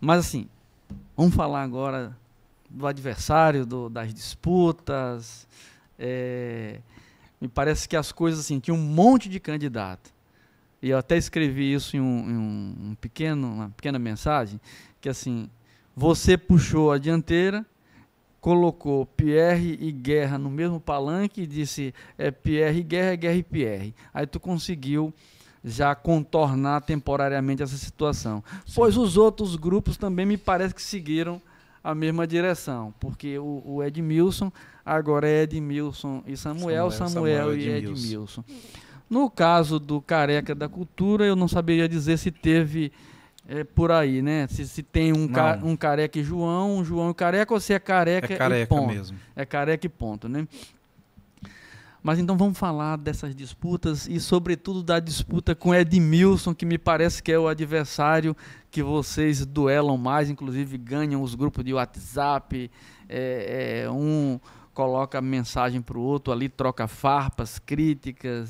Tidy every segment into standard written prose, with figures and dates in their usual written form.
Mas assim, vamos falar agora do adversário, das disputas. Me parece que as coisas assim, tinha um monte de candidato. E eu até escrevi isso em uma pequena mensagem, que assim, você puxou a dianteira, colocou Pierre e Guerra no mesmo palanque e disse, Pierre e Guerra, Guerra e Pierre. Aí tu conseguiu já contornar temporariamente essa situação. Sim. Pois os outros grupos também me parece que seguiram a mesma direção, porque o Edmilson agora é Edmilson e Samuel e Edmilson. No caso do Careca da Cultura, eu não saberia dizer se teve por aí, né? Se tem um Careca e João, um João e Careca, ou se é Careca e ponto. Mesmo. É Careca e ponto, né? Mas então vamos falar dessas disputas e, sobretudo, da disputa com Edmilson, que me parece que é o adversário que vocês duelam mais, inclusive ganham os grupos de WhatsApp, um coloca mensagem para o outro ali, troca farpas, críticas.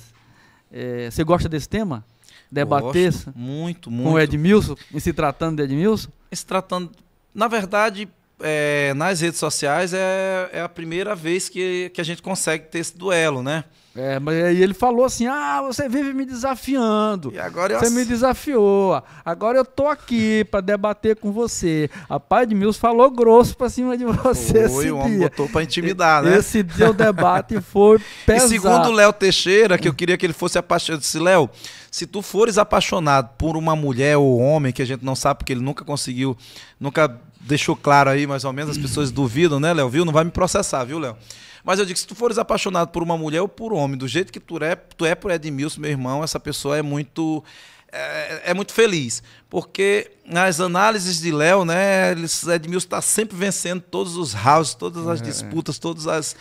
Você gosta desse tema? Debater muito. Com o Edmilson, em se tratando de Edmilson? Na verdade, nas redes sociais é a primeira vez que a gente consegue ter esse duelo, né? Mas aí ele falou assim, você vive me desafiando, e agora você me desafiou, agora eu tô aqui para debater com você. Rapaz, Edmilson falou grosso para cima de você. O homem botou para intimidar, né? Esse dia o debate foi pesado. E segundo o Léo Teixeira, que eu queria que ele fosse apaixonado, disse, Léo, se tu fores apaixonado por uma mulher ou homem, que a gente não sabe porque ele nunca conseguiu, nunca deixou claro aí, mais ou menos, as pessoas duvidam, né, Léo? Viu? Não vai me processar, viu, Léo? Mas eu digo, se tu fores apaixonado por uma mulher ou por homem, do jeito que tu é por Edmilson, meu irmão, essa pessoa é muito feliz. Porque nas análises de Léo, né, Edmilson está sempre vencendo todos os rounds, todas as disputas, todas as...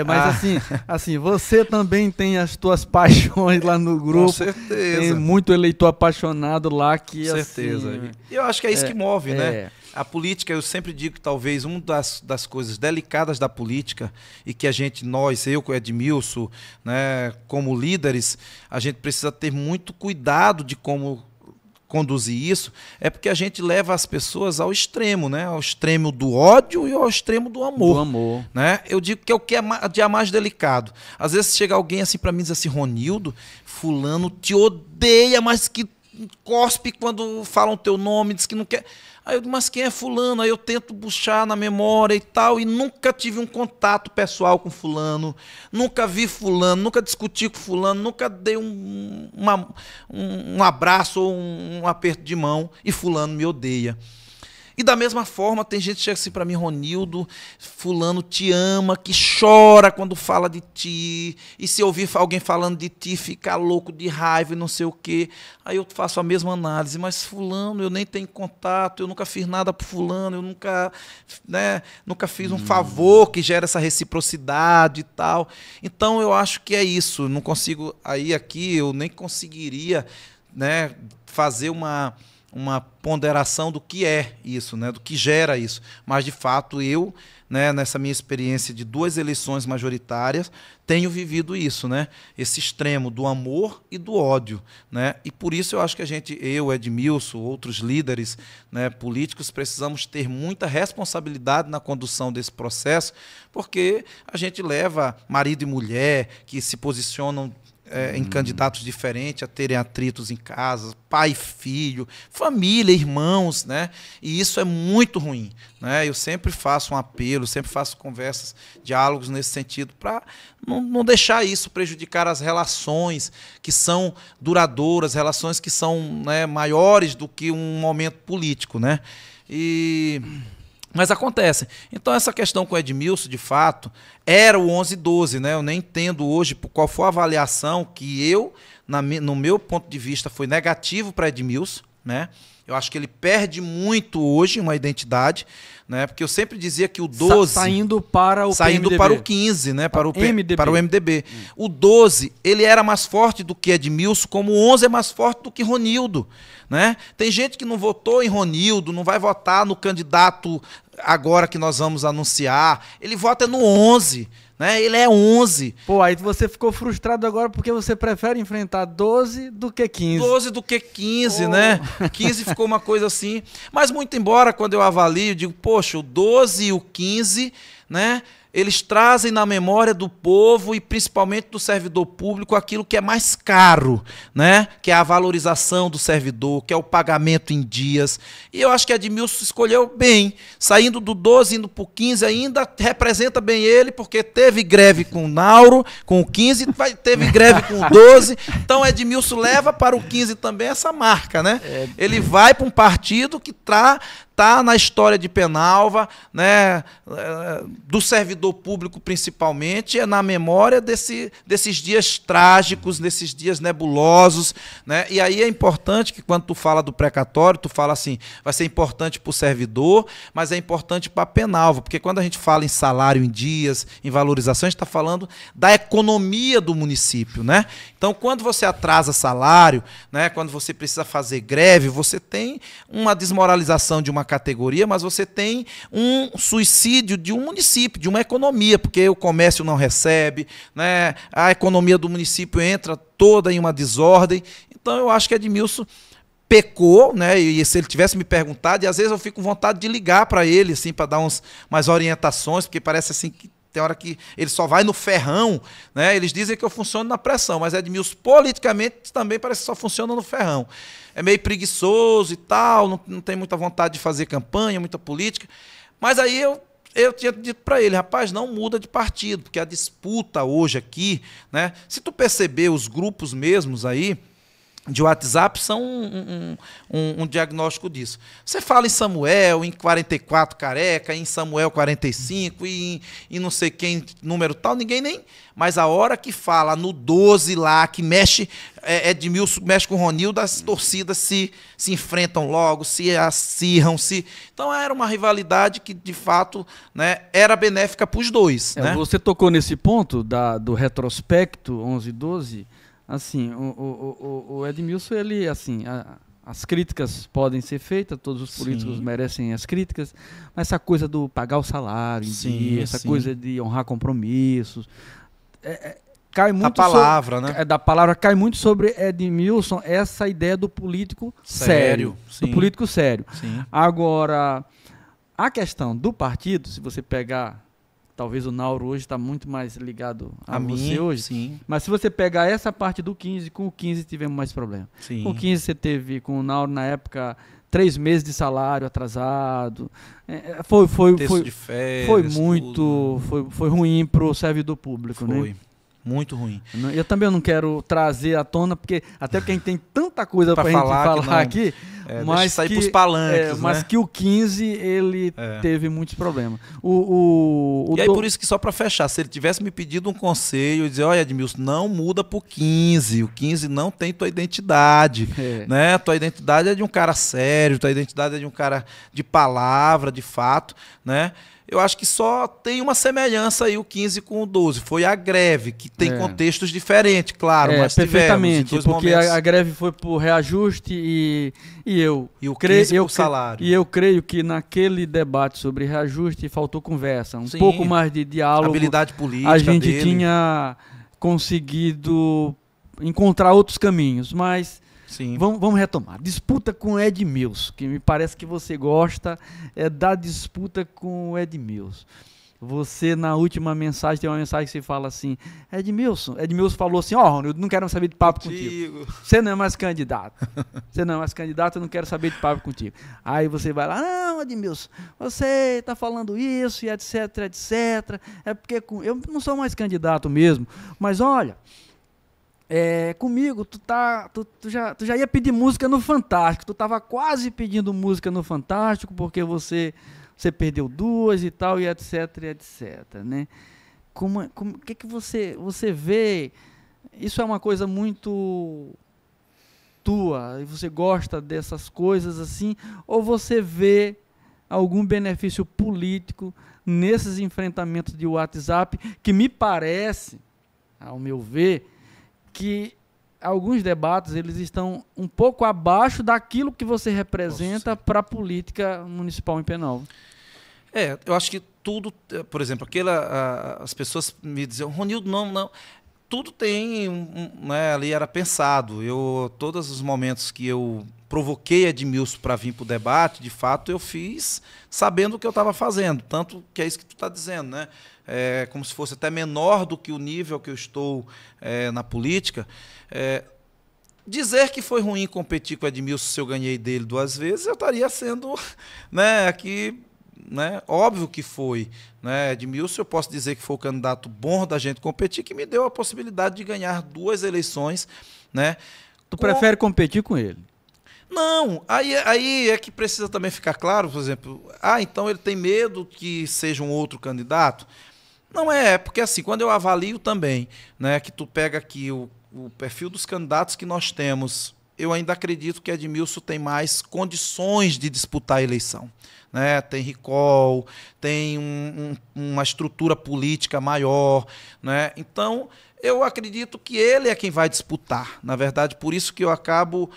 Mas assim, você também tem as tuas paixões lá no grupo. Com certeza. Tem muito eleitor apaixonado lá que, com certeza. Assim, e eu acho que é isso que move, né? A política, eu sempre digo que talvez uma das coisas delicadas da política e que eu com o Edmilson, né, como líderes, a gente precisa ter muito cuidado de como conduzir isso, é porque a gente leva as pessoas ao extremo, né? Ao extremo do ódio e ao extremo do amor. Né? Eu digo que é o que é mais delicado. Às vezes chega alguém assim para mim e diz assim, Ronildo, fulano te odeia, mas que cospe quando falam o teu nome, diz que não quer... Aí eu digo, mas quem é fulano? Aí eu tento puxar na memória e tal, e nunca tive um contato pessoal com fulano, nunca vi fulano, nunca discuti com fulano, nunca dei um abraço ou um aperto de mão, e fulano me odeia. E da mesma forma, tem gente que chega assim para mim, Ronildo, fulano te ama, que chora quando fala de ti, e se ouvir alguém falando de ti, fica louco de raiva e não sei o quê. Aí eu faço a mesma análise, mas fulano, eu nem tenho contato, eu nunca fiz nada para fulano, eu nunca fiz um favor que gera essa reciprocidade e tal. Então eu acho que é isso, não consigo, aqui eu nem conseguiria, né, fazer uma ponderação do que é isso, né, do que gera isso. Mas, de fato, eu, né, nessa minha experiência de 2 eleições majoritárias, tenho vivido isso, né, esse extremo do amor e do ódio. Né, e por isso eu acho que eu, Edmilson, outros líderes, né, políticos, precisamos ter muita responsabilidade na condução desse processo, porque a gente leva marido e mulher que se posicionam em candidatos diferentes a terem atritos em casa, pai e filho, família, irmãos, né? E isso é muito ruim, né? Eu sempre faço um apelo, sempre faço conversas, diálogos nesse sentido, para não deixar isso prejudicar as relações que são duradouras, relações que são, né, maiores do que um momento político, né? Mas acontece. Então, essa questão com o Edmilson, de fato, era o 11-12, né? Eu nem entendo hoje qual foi a avaliação que no meu ponto de vista, foi negativo para Edmilson, né? Eu acho que ele perde muito hoje uma identidade, né? Porque eu sempre dizia que o 12... Saindo para o 15, né? Para o MDB. O 12, ele era mais forte do que Edmilson, como o 11 é mais forte do que Ronildo, né? Tem gente que não votou em Ronildo, não vai votar no candidato agora que nós vamos anunciar, ele vota no 11, né? Ele é 11. Pô, aí você ficou frustrado agora porque você prefere enfrentar 12 do que 15. 12 do que 15, né? 15 ficou uma coisa assim. Mas muito embora, quando eu avalio, eu digo, poxa, o 12 e o 15, né? Eles trazem na memória do povo e principalmente do servidor público aquilo que é mais caro, né? Que é a valorização do servidor, que é o pagamento em dias. E eu acho que Edmilson escolheu bem. Saindo do 12, indo para o 15 ainda, representa bem ele, porque teve greve com o Nauro, com o 15, teve greve com o 12. Então Edmilson leva para o 15 também essa marca, né? Ele vai para um partido que está na história de Penalva, né, do servidor público principalmente, é na memória desses dias trágicos, desses dias nebulosos, né? E aí é importante que quando tu fala do precatório, tu fala assim, vai ser importante para o servidor, mas é importante para a Penalva, porque quando a gente fala em salário em dias, em valorização, a gente está falando da economia do município, né? Então, quando você atrasa salário, né, quando você precisa fazer greve, você tem uma desmoralização de uma categoria, mas você tem um suicídio de um município, de uma economia, porque o comércio não recebe, né? A economia do município entra toda em uma desordem. Então eu acho que Edmilson pecou, né? E se ele tivesse me perguntado, e às vezes eu fico com vontade de ligar para ele, assim, para dar umas orientações, porque parece assim que tem hora que ele só vai no ferrão, né? Eles dizem que eu funciono na pressão, mas Edmilson politicamente também parece que só funciona no ferrão. É meio preguiçoso e tal, não tem muita vontade de fazer campanha, muita política. Mas aí eu tinha dito para ele, rapaz, não muda de partido, porque a disputa hoje aqui, né? Se tu perceber os grupos mesmos aí, de WhatsApp são um diagnóstico disso. Você fala em Samuel, em 44 Careca, em Samuel 45, e não sei quem, número tal, ninguém nem... Mas a hora que fala no 12 lá, que mexe, Edmilson mexe com o Ronildo, as torcidas se enfrentam logo, se acirram, Então era uma rivalidade que, de fato, né, era benéfica para os dois. Né? Você tocou nesse ponto do retrospecto 11 e 12. Assim, o Edmilson, ele, assim, as críticas podem ser feitas, todos os políticos merecem as críticas, mas essa coisa do pagar o salário em dia, essa coisa de honrar compromissos, cai muito a palavra, sobre, né? Da palavra cai muito sobre Edmilson, essa ideia do político sério. Do político sério. Sim. Agora, a questão do partido, se você pegar... Talvez o Nauro hoje está muito mais ligado a você hoje. Sim. Mas se você pegar essa parte do 15, com o 15 tivemos mais problema. Sim. Com o 15 você teve, com o Nauro na época, 3 meses de salário atrasado. Foi ruim para o servidor público. Foi. Né? Muito ruim. Eu também não quero trazer à tona, até porque a gente tem tanta coisa para a gente falar aqui, mas sair para os palanques, mas que o 15 ele teve muitos problemas. E aí por isso que só para fechar, se ele tivesse me pedido um conselho, dizer, olha Edmilson, não muda para o 15 não tem tua identidade, né? Tua identidade é de um cara sério, tua identidade é de um cara de palavra, de fato, né? Eu acho que só tem uma semelhança aí o 15 com o 12. Foi a greve, que tem contextos diferentes, claro, mas perfeitamente, tivemos porque a greve foi por reajuste e o 15 por salário. E eu creio que naquele debate sobre reajuste faltou conversa, um pouco mais de diálogo. Habilidade política a gente dele. Tinha conseguido encontrar outros caminhos, mas... Vamos retomar. Disputa com Edmilson, que me parece que você gosta da disputa com o Edmilson. Você, na última mensagem, tem uma mensagem que você fala assim, Edmilson falou assim, Rony, eu não quero saber de papo contigo. Você não é mais candidato. Eu não quero saber de papo contigo. Aí você vai lá, não, Edmilson, você está falando isso e etc, etc. É porque eu não sou mais candidato mesmo, mas olha... comigo, tu já ia pedir música no Fantástico, tu estava quase pedindo música no Fantástico, porque você perdeu 2 e tal, e etc, né? O que você vê? Isso é uma coisa muito tua, e você gosta dessas coisas assim, ou você vê algum benefício político nesses enfrentamentos de WhatsApp, que me parece, ao meu ver, que alguns debates eles estão um pouco abaixo daquilo que você representa para a política municipal em Penalva. Eu acho que tudo, por exemplo, as pessoas me diziam, Ronildo, não. Tudo tem, né, ali era pensado. Todos os momentos que eu provoquei Edmilson para vir para o debate, de fato, eu fiz sabendo o que eu estava fazendo. Tanto que é isso que tu está dizendo, né? Como se fosse até menor do que o nível que eu estou na política. Dizer que foi ruim competir com o Edmilson se eu ganhei dele 2 vezes, eu estaria sendo, né, aqui... Né? Óbvio que foi, né? Edmilson, eu posso dizer que foi o candidato bom da gente competir, que me deu a possibilidade de ganhar 2 eleições, né? Tu prefere competir com ele? Não, aí é que precisa também ficar claro, por exemplo, então ele tem medo que seja um outro candidato? Não porque assim, quando eu avalio também, né, que tu pega aqui o perfil dos candidatos que nós temos, eu ainda acredito que Edmilson tem mais condições de disputar a eleição. Né? Tem recall, tem uma estrutura política maior. Né? Então, eu acredito que ele é quem vai disputar. Na verdade, por isso que eu acabo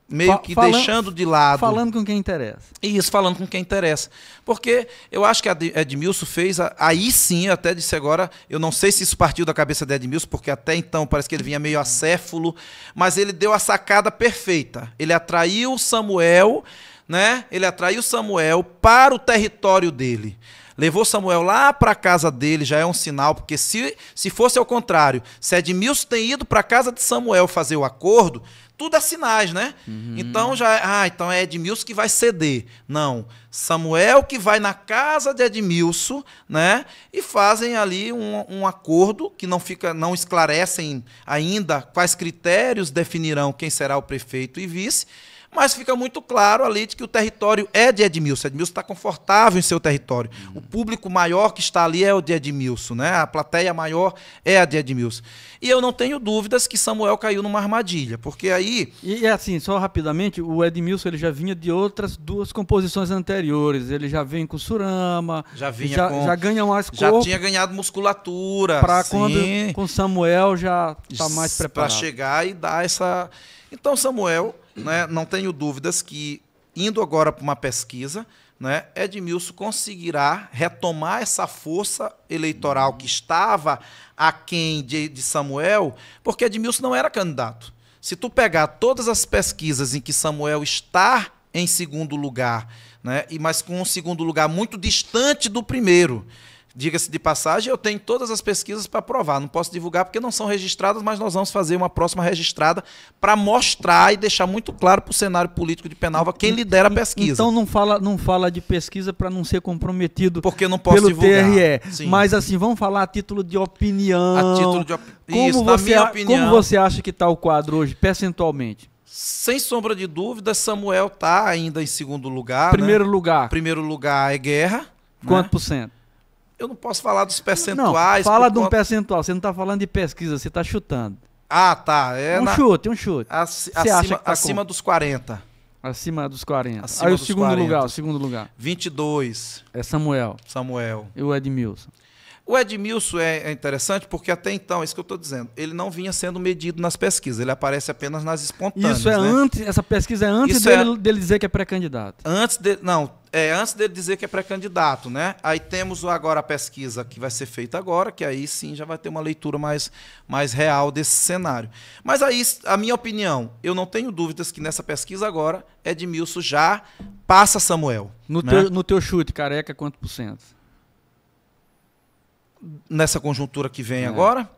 meio que deixando de lado... Falando com quem interessa. Isso, falando com quem interessa. Porque eu acho que Edmilson fez... Aí sim, eu até disse agora, eu não sei se isso partiu da cabeça de Edmilson, porque até então parece que ele vinha meio acéfalo, mas ele deu a sacada perfeita. Ele atraiu Samuel... Né? Ele atraiu Samuel para o território dele. Levou Samuel lá para a casa dele, já é um sinal, porque se fosse ao contrário, se Edmilson tem ido para a casa de Samuel fazer o acordo, tudo é sinais, né? Uhum. Então então é Edmilson que vai ceder. Não, Samuel que vai na casa de Edmilson, né? E fazem ali um acordo que não esclarecem ainda quais critérios definirão quem será o prefeito e vice. Mas fica muito claro ali de que o território é de Edmilson. Edmilson está confortável em seu território. O público maior que está ali é o de Edmilson, né? A plateia maior é a de Edmilson. E eu não tenho dúvidas que Samuel caiu numa armadilha, porque aí... E assim, só rapidamente, o Edmilson ele já vinha de outras 2 composições anteriores. Ele já vem com Surama, já ganha mais corpo. Já tinha ganhado musculatura. Para quando com Samuel já está mais preparado. Para chegar e dar essa... Então, Samuel... Né, não tenho dúvidas que, indo agora para uma pesquisa, né, Edmilson conseguirá retomar essa força eleitoral que estava aquém de Samuel, porque Edmilson não era candidato. Se tu pegar todas as pesquisas em que Samuel está em segundo lugar, né, mas com um segundo lugar muito distante do primeiro, diga-se de passagem, eu tenho todas as pesquisas para provar. Não posso divulgar porque não são registradas, mas nós vamos fazer uma próxima registrada para mostrar e deixar muito claro para o cenário político de Penalva quem lidera a pesquisa. Então não fala de pesquisa para não ser comprometido porque não posso pelo divulgar. TRE. Sim. Mas assim, vamos falar a título de opinião. A título de Isso, na minha opinião. Como você acha que está o quadro hoje, percentualmente? Sem sombra de dúvida, Samuel está ainda em segundo lugar. Primeiro lugar. Primeiro lugar é Guerra. Quanto por cento? Eu não posso falar dos percentuais. Não, fala de um percentual. Você não está falando de pesquisa, você está chutando. Tá. Um chute. Acima dos 40. Acima dos 40. Acima Aí dos 40. O segundo lugar. 22. É Samuel. Samuel. E o Edmilson. O Edmilson é interessante porque até então, é isso que eu estou dizendo, ele não vinha sendo medido nas pesquisas, ele aparece apenas nas espontâneas. Isso é antes, essa pesquisa é antes dele dizer que é pré-candidato. Antes dele dizer que é pré-candidato, né? Aí temos agora a pesquisa que vai ser feita agora, que aí sim já vai ter uma leitura mais real desse cenário. Mas aí, a minha opinião, eu não tenho dúvidas que nessa pesquisa agora, Edmilson já passa Samuel. No teu chute, Careca, quanto por cento? Nessa conjuntura que vem agora?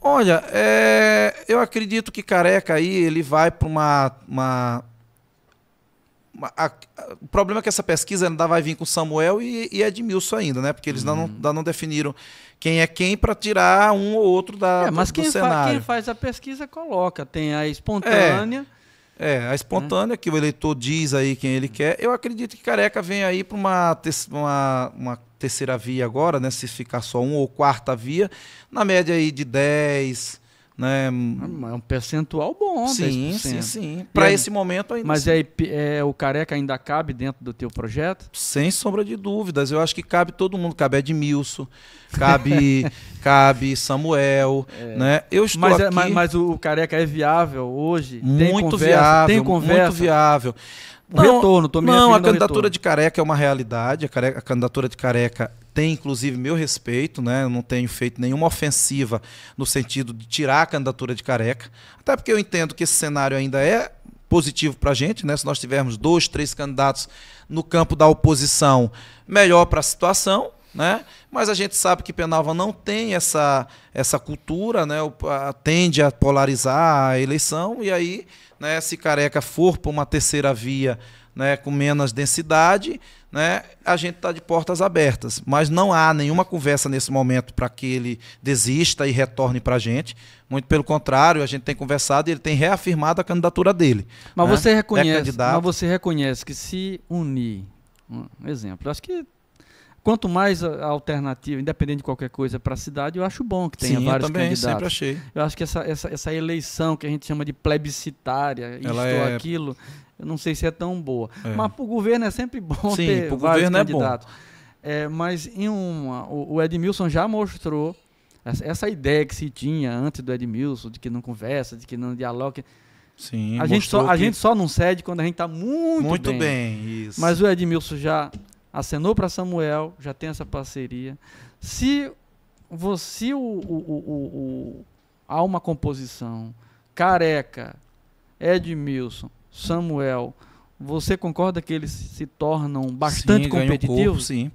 Olha, eu acredito que Careca aí ele vai para o problema é que essa pesquisa ainda vai vir com Samuel e Edmilson ainda, né? Porque eles ainda não definiram quem é quem para tirar um ou outro do cenário. Quem faz a pesquisa coloca. Tem a espontânea. A espontânea, que o eleitor diz aí quem ele quer. Eu acredito que Careca vem aí para uma terceira via agora, né? Se ficar só uma ou quarta via, na média aí de 10, né? É um percentual bom, Sim, 10%. sim. Para esse momento ainda. Mas o Careca ainda cabe dentro do teu projeto? Sem sombra de dúvidas. Eu acho que cabe todo mundo. Cabe Edmilson, cabe Samuel, né? Eu estou aqui... Mas o Careca é viável hoje? Muito viável, tem conversa? muito viável. Não, a candidatura de Careca é uma realidade. A candidatura de Careca tem, inclusive, meu respeito, né? Eu não tenho feito nenhuma ofensiva no sentido de tirar a candidatura de Careca. Até porque eu entendo que esse cenário ainda é positivo para a gente, né? Se nós tivermos 2, 3 candidatos no campo da oposição, melhor para a situação, né? Mas a gente sabe que Penalva não tem essa cultura, né? Tende a polarizar a eleição, e aí, né, se Careca for para uma terceira via, né, com menos densidade, né, a gente está de portas abertas. Mas não há nenhuma conversa nesse momento para que ele desista e retorne para a gente. Muito pelo contrário, a gente tem conversado e ele tem reafirmado a candidatura dele. Mas, né? Você reconhece que se unir, um exemplo, eu acho que quanto mais a alternativa, independente de qualquer coisa, para a cidade, eu acho bom que tenha vários candidatos. Sempre achei. Eu acho que essa eleição que a gente chama de plebiscitária, aquilo, eu não sei se é tão boa. Mas para o governo é sempre bom ter vários candidatos. Mas o Edmilson já mostrou essa ideia que se tinha antes do Edmilson, de que não conversa, de que não dialoga. Sim, a gente só não cede quando a gente está muito bem. Isso. Mas o Edmilson já acenou para Samuel, já tem essa parceria. Se há uma composição Careca, Edmilson, Samuel, você concorda que eles se tornam bastante competitivos? Corpo, sim.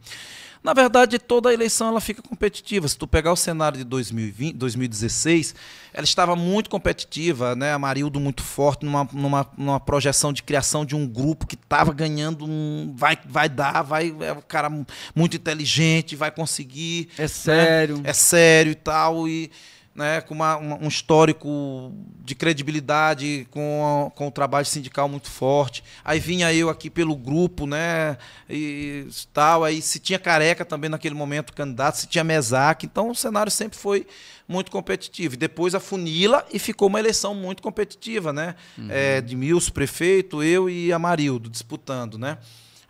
Na verdade, toda a eleição ela fica competitiva. Se tu pegar o cenário de 2016, ela estava muito competitiva, né? A Marildo muito forte, numa projeção de criação de um grupo que estava ganhando é um cara muito inteligente, vai conseguir. É sério. Né? É sério e tal, e né, com um histórico de credibilidade, com o trabalho sindical muito forte. Aí vinha eu aqui pelo grupo, né, e tal. Aí se tinha Careca também naquele momento candidato, se tinha Mesac. Então o cenário sempre foi muito competitivo. E depois a funila e ficou uma eleição muito competitiva, né? Edmilson, prefeito, eu e a Marildo disputando, né?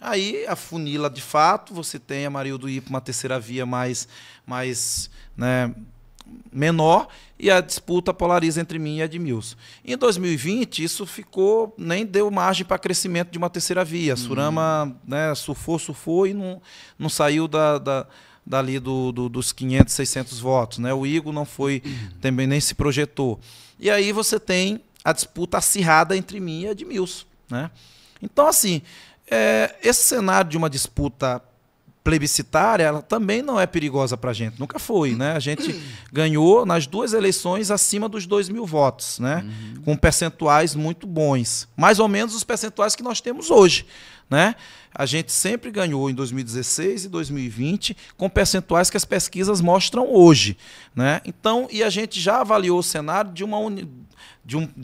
Aí a funila, de fato, você tem a Marildo ir para uma terceira via mais né, menor, e a disputa polariza entre mim e Edmilson. Em 2020, isso nem deu margem para crescimento de uma terceira via. Surama, né, surfou e não saiu dali dos 500, 600 votos. Né? O Igor não foi, também nem se projetou. E aí você tem a disputa acirrada entre mim e Edmilson. Né? Então, assim, esse cenário de uma disputa plebiscitária, ela também não é perigosa para a gente, nunca foi, né? A gente ganhou nas 2 eleições acima dos 2.000 votos, né? Com percentuais muito bons, mais ou menos os percentuais que nós temos hoje, né? A gente sempre ganhou em 2016 e 2020 com percentuais que as pesquisas mostram hoje, né? Então, e a gente já avaliou o cenário de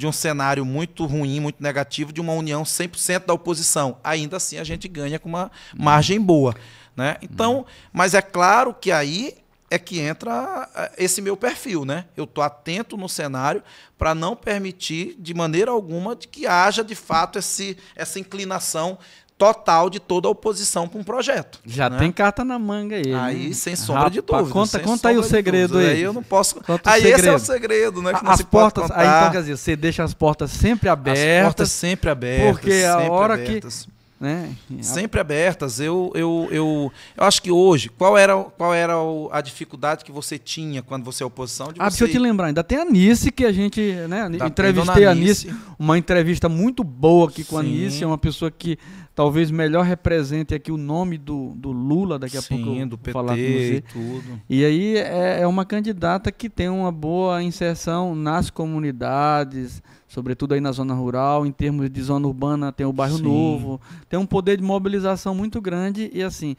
um cenário muito ruim, muito negativo, de uma união 100% da oposição. Ainda assim, a gente ganha com uma margem boa. Né? Então, mas é claro que aí é que entra esse meu perfil, né? Eu estou atento no cenário para não permitir de maneira alguma de que haja de fato essa inclinação total de toda a oposição para um projeto. Já tem carta na manga aí. Aí, né? sem sombra de dúvida. Conta aí o segredo aí. Aí eu não posso. Aí esse é o segredo, né? Que não as se portas, pode contar. aí, então, quer dizer, você deixa as portas sempre abertas. As portas sempre abertas. Porque a hora abertas. que né? Sempre abertas. Eu acho que hoje, qual era a dificuldade que você tinha quando você é oposição? Deixa eu te lembrar, ainda tem a Anice, que a gente, né, entrevistei a Anice, uma entrevista muito boa aqui com a Anice, é uma pessoa que talvez melhor represente aqui o nome do Lula, daqui a pouco eu do PT, vou falar com você. E tudo. E aí é uma candidata que tem uma boa inserção nas comunidades, sobretudo aí na zona rural. Em termos de zona urbana, tem o Bairro Novo, tem um poder de mobilização muito grande e assim,